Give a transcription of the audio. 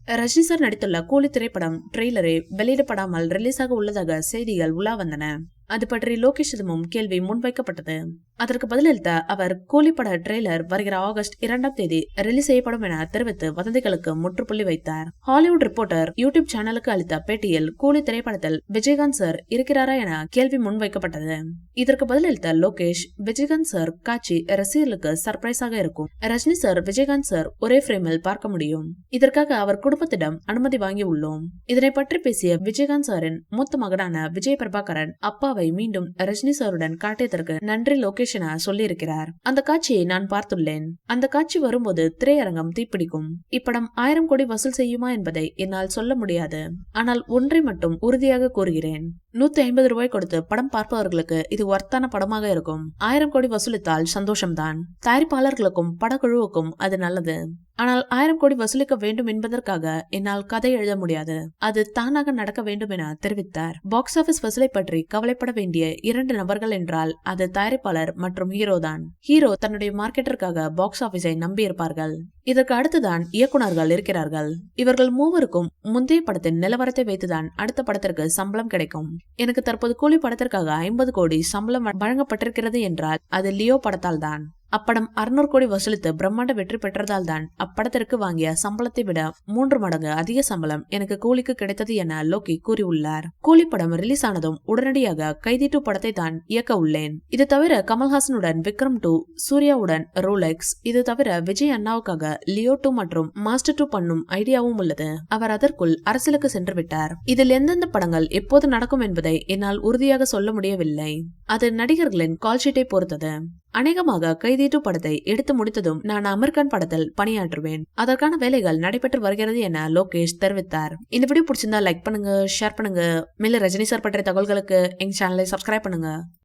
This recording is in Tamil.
ரஜினி சார் நடித்துள்ள கூலி திரைப்படம் ட்ரெய்லரை வெளியிடப்படாமல் ரிலீஸ் ஆக உள்ளதாக செய்திகள் உலா வந்தன. அது பற்றி லோகேஷிடமும் கேள்வி முன்வைக்கப்பட்டது. அதற்கு பதிலளித்த அவர், கூலி பட ட்ரெய்லர் வருகிற ஆகஸ்ட் 2ஆம் தேதி ரிலீஸ் செய்யப்படும் என தெரிவித்து வதந்திகளுக்கு முற்றுப்புள்ளி வைத்தார். ஹாலிவுட் ரிப்போர்ட்டர் யூடியூப் சேனலுக்கு அளித்த பேட்டியில் கூலி திரைப்படத்தில் விஜயகாந்த் சார் இருக்கிறாரா என கேள்வி முன்வைக்கப்பட்டது. இதற்கு பதிலளித்த லோகேஷ், விஜயகாந்த் சார் காட்சி ரசிகர்களுக்கு சர்ப்ரைஸாக இருக்கும். ரஜினி சார், விஜயகாந்த் சார் ஒரே ஃப்ரேமில் பார்க்க முடியும். இதற்காக அவர் குடும்பத்திடம் அனுமதி வாங்கி உள்ளோம். இதனை பற்றி பேசிய விஜயகாந்த் சாரின் மூத்த மகனான விஜய் பிரபாகரன், அப்பா மீண்டும் ரஜினி சாருடன் காட்டியதற்கு நன்றி லோகேஷ் என சொல்லியிருக்கிறார். அந்த காட்சியை நான் பார்த்துள்ளேன். அந்த காட்சி வரும்போது திரையரங்கம் தீப்பிடிக்கும். இப்படம் 1000 கோடி வசூல் செய்யுமா என்பதை என்னால் சொல்ல முடியாது. ஆனால் ஒன்றை மட்டும் உறுதியாக கூறுகிறேன், 150 ரூபாய் கொடுத்து படம் பார்ப்பவர்களுக்கு இது ஒர்த்தான படமாக இருக்கும். 1000 கோடி வசூலித்தால் சந்தோஷம்தான். தயாரிப்பாளர்களுக்கும் படக்குழுவுக்கும் அது நல்லது. ஆனால் 1000 கோடி வசூலிக்க வேண்டும் என்பதற்காக என்னால் கதை எழுத முடியாது. அது தானாக நடக்க வேண்டும் என தெரிவித்தார். பாக்ஸ் ஆபீஸ் வசூலை பற்றி கவலைப்பட வேண்டிய 2 நபர்கள் என்றால் அது தயாரிப்பாளர் மற்றும் ஹீரோ தான். ஹீரோ தன்னுடைய மார்க்கெட்டிற்காக பாக்ஸ் ஆபீஸை நம்பியிருப்பார்கள். இதற்கு அடுத்துதான் இயக்குனர்கள் இருக்கிறார்கள். இவர்கள் மூவருக்கும் முந்தைய படத்தின் நிலவரத்தை வைத்துதான் அடுத்த படத்திற்கு சம்பளம் கிடைக்கும். எனக்கு தற்போது கூலி படத்திற்காக 50 கோடி சம்பளம் வழங்கப்பட்டிருக்கிறது என்றால் அது லியோ படத்தால் தான். அப்படம் 600 கோடி வசூலித்து பிரம்மாண்ட வெற்றி பெற்றதால் தான் அப்படத்திற்கு வாங்கிய சம்பளத்தை விட 3 மடங்கு அதிக சம்பளம் எனக்கு கூலிக்கு கிடைத்தது என லோகி கூறியுள்ளார். கூலி படம் ரிலீஸ் ஆனதும் உடனடியாக கைதி 2 படத்தை தான் இயக்க உள்ளேன். இது தவிர கமல்ஹாசனுடன் விக்ரம் 2, சூர்யாவுடன் ரோலெக்ஸ், இது தவிர விஜய் அண்ணாவுக்காக லியோ 2 மற்றும் மாஸ்டர் 2 பண்ணும் ஐடியாவும் உள்ளது. அவர் அதற்குள் அரசியலுக்கு சென்று விட்டார். இதில் எந்தெந்த படங்கள் எப்போது நடக்கும் என்பதை என்னால் உறுதியாக சொல்ல முடியவில்லை. அது நடிகர்களின் கால்ஷீட்டை பொறுத்தது. அநேகமாக கைதி 2 படத்தை எடுத்து முடித்ததும் நான் அமெரிக்கன் படத்தில் பணியாற்றுவேன். அதற்கான வேலைகள் நடைபெற்று வருகிறது என லோகேஷ் தெரிவித்தார். இந்த வீடியோ பிடிச்சிருந்தா லைக் பண்ணுங்க, ஷேர் பண்ணுங்க. மேலும் ரஜினி சார் பற்றிய தகவல்களுக்கு எங்க சேனலை சப்ஸ்கிரைப் பண்ணுங்க.